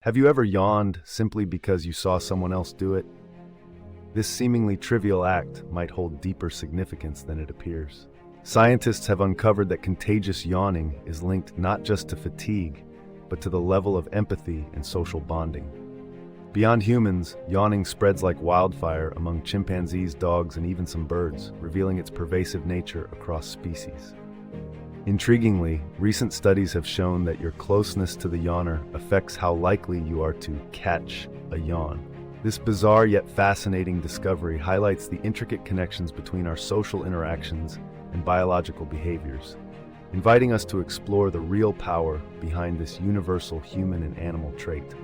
Have you ever yawned simply because you saw someone else do it? This seemingly trivial act might hold deeper significance than it appears. Scientists have uncovered that contagious yawning is linked not just to fatigue, but to the level of empathy and social bonding. Beyond humans, yawning spreads like wildfire among chimpanzees, dogs, and even some birds, revealing its pervasive nature across species. Intriguingly, recent studies have shown that your closeness to the yawner affects how likely you are to catch a yawn. This bizarre yet fascinating discovery highlights the intricate connections between our social interactions and biological behaviors, inviting us to explore the real power behind this universal human and animal trait.